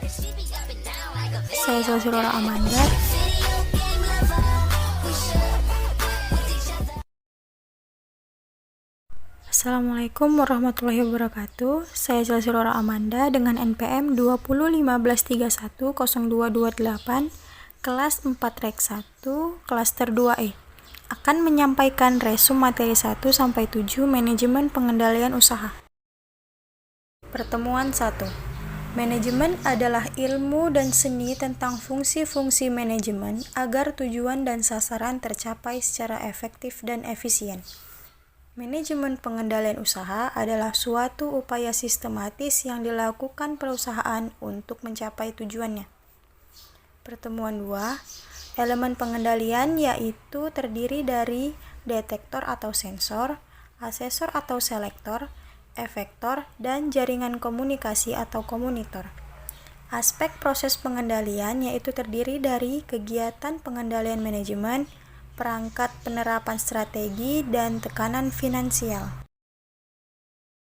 Saya Salsirora Amanda. Assalamualaikum warahmatullahi wabarakatuh. Saya Salsirora Amanda dengan NPM 2015310228, kelas 4 Rek 1, klaster 2E. Akan menyampaikan resum materi 1 sampai 7 manajemen pengendalian usaha. Pertemuan 1. Manajemen adalah ilmu dan seni tentang fungsi-fungsi manajemen agar tujuan dan sasaran tercapai secara efektif dan efisien. Manajemen pengendalian usaha adalah suatu upaya sistematis yang dilakukan perusahaan untuk mencapai tujuannya. Pertemuan 2. Elemen pengendalian yaitu terdiri dari detektor atau sensor, asesor atau selektor, efektor, dan jaringan komunikasi atau komunitor. Aspek proses pengendalian yaitu terdiri dari kegiatan pengendalian manajemen, perangkat penerapan strategi, dan tekanan finansial.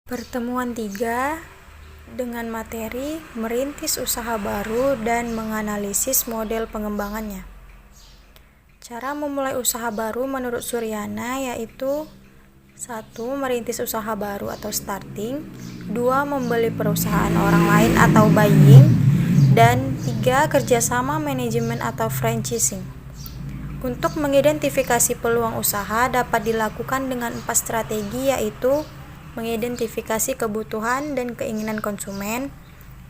Pertemuan 3 dengan materi merintis usaha baru dan menganalisis model pengembangannya. Cara memulai usaha baru menurut Suryana yaitu 1. Merintis usaha baru atau starting, 2. Membeli perusahaan orang lain atau buying, dan 3. Kerjasama manajemen atau franchising. Untuk mengidentifikasi peluang usaha dapat dilakukan dengan 4 strategi yaitu mengidentifikasi kebutuhan dan keinginan konsumen,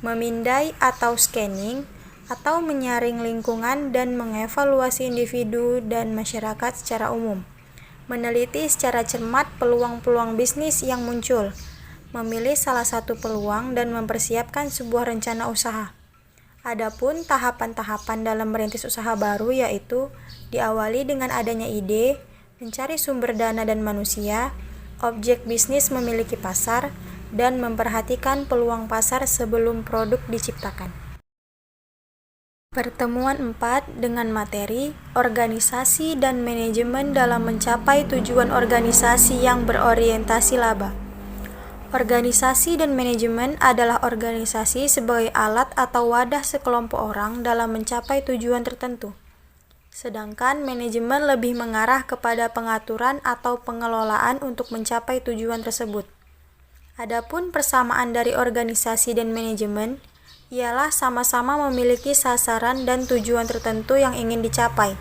memindai atau scanning, atau menyaring lingkungan dan mengevaluasi individu dan masyarakat secara umum, meneliti secara cermat peluang-peluang bisnis yang muncul, memilih salah satu peluang dan mempersiapkan sebuah rencana usaha. Adapun tahapan-tahapan dalam merintis usaha baru yaitu diawali dengan adanya ide, mencari sumber dana dan manusia, objek bisnis memiliki pasar, dan memperhatikan peluang pasar sebelum produk diciptakan. Pertemuan 4 dengan materi organisasi dan manajemen dalam mencapai tujuan organisasi yang berorientasi laba. Organisasi dan manajemen adalah organisasi sebagai alat atau wadah sekelompok orang dalam mencapai tujuan tertentu. Sedangkan manajemen lebih mengarah kepada pengaturan atau pengelolaan untuk mencapai tujuan tersebut. Adapun persamaan dari organisasi dan manajemen ialah sama-sama memiliki sasaran dan tujuan tertentu yang ingin dicapai.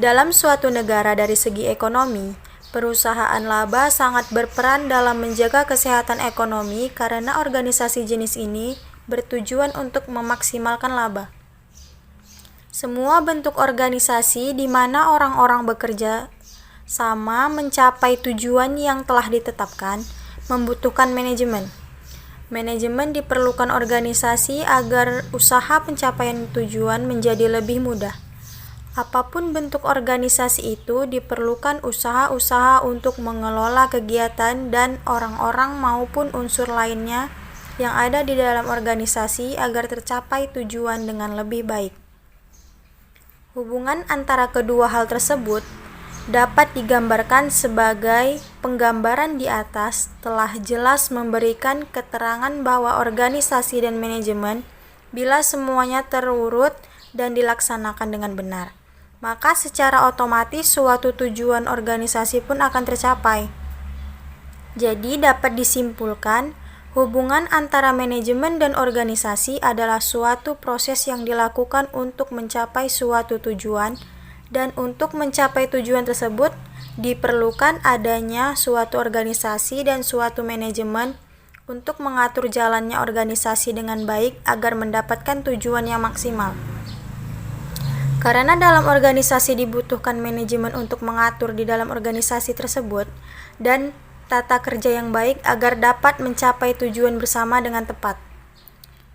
Dalam suatu negara dari segi ekonomi, perusahaan laba sangat berperan dalam menjaga kesehatan ekonomi karena organisasi jenis ini bertujuan untuk memaksimalkan laba. Semua bentuk organisasi di mana orang-orang bekerja sama mencapai tujuan yang telah ditetapkan membutuhkan manajemen. Manajemen diperlukan organisasi agar usaha pencapaian tujuan menjadi lebih mudah. Apapun bentuk organisasi itu, diperlukan usaha-usaha untuk mengelola kegiatan dan orang-orang maupun unsur lainnya yang ada di dalam organisasi agar tercapai tujuan dengan lebih baik. Hubungan antara kedua hal tersebut dapat digambarkan sebagai penggambaran di atas telah jelas memberikan keterangan bahwa organisasi dan manajemen bila semuanya terurut dan dilaksanakan dengan benar, maka secara otomatis suatu tujuan organisasi pun akan tercapai. Jadi dapat disimpulkan, hubungan antara manajemen dan organisasi adalah suatu proses yang dilakukan untuk mencapai suatu tujuan, dan untuk mencapai tujuan tersebut diperlukan adanya suatu organisasi dan suatu manajemen untuk mengatur jalannya organisasi dengan baik agar mendapatkan tujuan yang maksimal. Karena dalam organisasi dibutuhkan manajemen untuk mengatur di dalam organisasi tersebut dan tata kerja yang baik agar dapat mencapai tujuan bersama dengan tepat.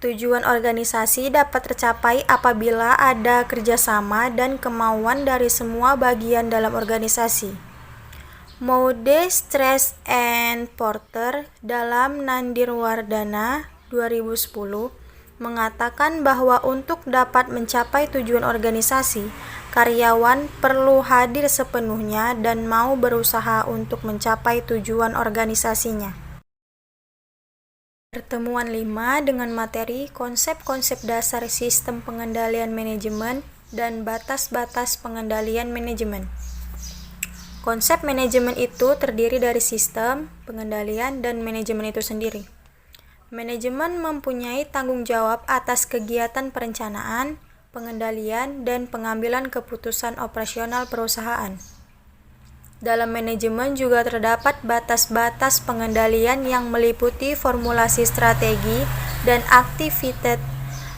Tujuan organisasi dapat tercapai apabila ada kerjasama dan kemauan dari semua bagian dalam organisasi. Maude, Stress and Porter dalam Nandirwardana 2010 mengatakan bahwa untuk dapat mencapai tujuan organisasi, karyawan perlu hadir sepenuhnya dan mau berusaha untuk mencapai tujuan organisasinya. Pertemuan 5 dengan materi konsep-konsep dasar sistem pengendalian manajemen dan batas-batas pengendalian manajemen. Konsep manajemen itu terdiri dari sistem, pengendalian, dan manajemen itu sendiri. Manajemen mempunyai tanggung jawab atas kegiatan perencanaan, pengendalian, dan pengambilan keputusan operasional perusahaan. Dalam manajemen juga terdapat batas-batas pengendalian yang meliputi formulasi strategi dan aktivitas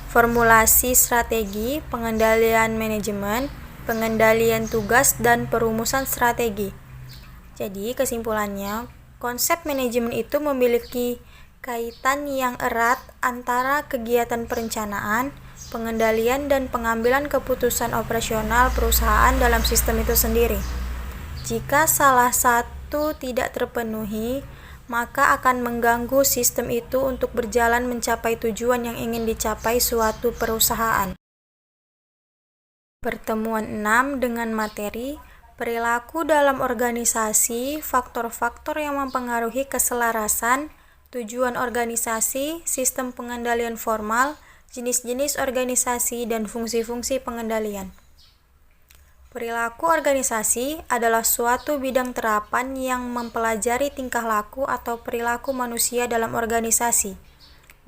formulasi strategi, pengendalian manajemen, pengendalian tugas, dan perumusan strategi. Jadi, kesimpulannya, konsep manajemen itu memiliki kaitan yang erat antara kegiatan perencanaan, pengendalian, dan pengambilan keputusan operasional perusahaan dalam sistem itu sendiri. Jika salah satu tidak terpenuhi, maka akan mengganggu sistem itu untuk berjalan mencapai tujuan yang ingin dicapai suatu perusahaan. Pertemuan 6 dengan materi perilaku dalam organisasi, faktor-faktor yang mempengaruhi keselarasan, tujuan organisasi, sistem pengendalian formal, jenis-jenis organisasi, dan fungsi-fungsi pengendalian. Perilaku organisasi adalah suatu bidang terapan yang mempelajari tingkah laku atau perilaku manusia dalam organisasi,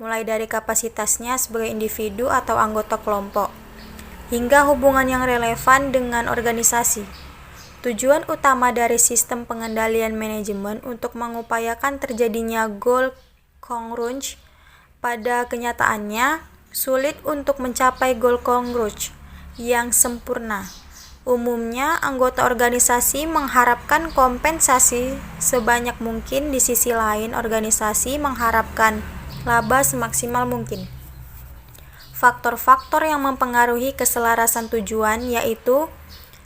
mulai dari kapasitasnya sebagai individu atau anggota kelompok, hingga hubungan yang relevan dengan organisasi. Tujuan utama dari sistem pengendalian manajemen untuk mengupayakan terjadinya goal convergence. Pada kenyataannya, sulit untuk mencapai goal convergence yang sempurna. Umumnya, anggota organisasi mengharapkan kompensasi sebanyak mungkin, di sisi lain organisasi mengharapkan laba semaksimal mungkin. Faktor-faktor yang mempengaruhi keselarasan tujuan yaitu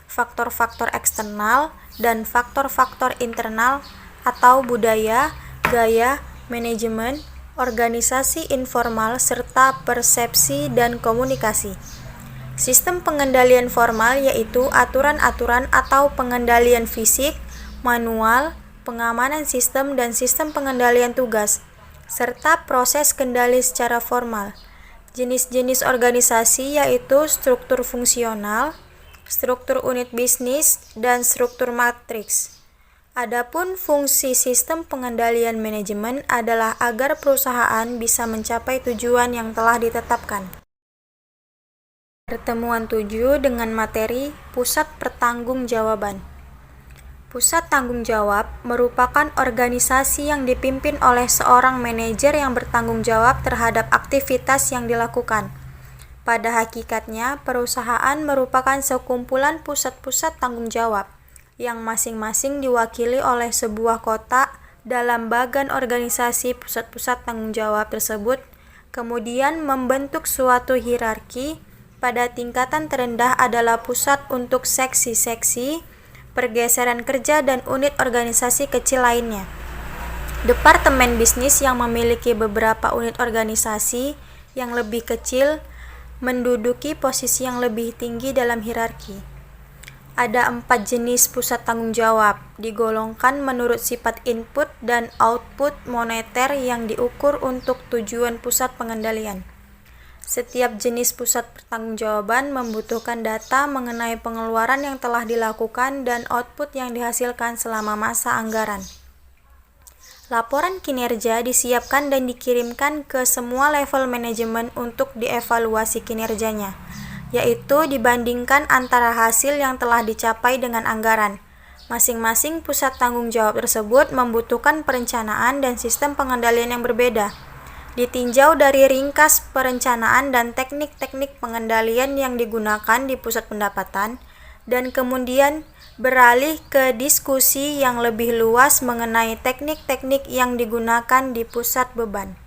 faktor-faktor eksternal dan faktor-faktor internal atau budaya, gaya, manajemen, organisasi informal, serta persepsi dan komunikasi. Sistem pengendalian formal yaitu aturan-aturan atau pengendalian fisik, manual, pengamanan sistem, dan sistem pengendalian tugas, serta proses kendali secara formal. Jenis-jenis organisasi yaitu struktur fungsional, struktur unit bisnis, dan struktur matriks. Adapun fungsi sistem pengendalian manajemen adalah agar perusahaan bisa mencapai tujuan yang telah ditetapkan. Pertemuan 7 dengan materi Pusat Pertanggungjawaban. Pusat tanggung jawab merupakan organisasi yang dipimpin oleh seorang manajer yang bertanggung jawab terhadap aktivitas yang dilakukan. Pada hakikatnya, perusahaan merupakan sekumpulan pusat-pusat tanggung jawab yang masing-masing diwakili oleh sebuah kotak. Dalam bagan organisasi pusat-pusat tanggung jawab tersebut kemudian membentuk suatu hierarki. Pada tingkatan terendah adalah pusat untuk seksi-seksi, pergeseran kerja, dan unit organisasi kecil lainnya. Departemen bisnis yang memiliki beberapa unit organisasi yang lebih kecil menduduki posisi yang lebih tinggi dalam hierarki. Ada 4 jenis pusat tanggung jawab, digolongkan menurut sifat input dan output moneter yang diukur untuk tujuan pusat pengendalian. Setiap jenis pusat pertanggungjawaban membutuhkan data mengenai pengeluaran yang telah dilakukan dan output yang dihasilkan selama masa anggaran. Laporan kinerja disiapkan dan dikirimkan ke semua level manajemen untuk dievaluasi kinerjanya, yaitu dibandingkan antara hasil yang telah dicapai dengan anggaran. Masing-masing pusat tanggung jawab tersebut membutuhkan perencanaan dan sistem pengendalian yang berbeda. Ditinjau dari ringkas perencanaan dan teknik-teknik pengendalian yang digunakan di pusat pendapatan, dan kemudian beralih ke diskusi yang lebih luas mengenai teknik-teknik yang digunakan di pusat beban.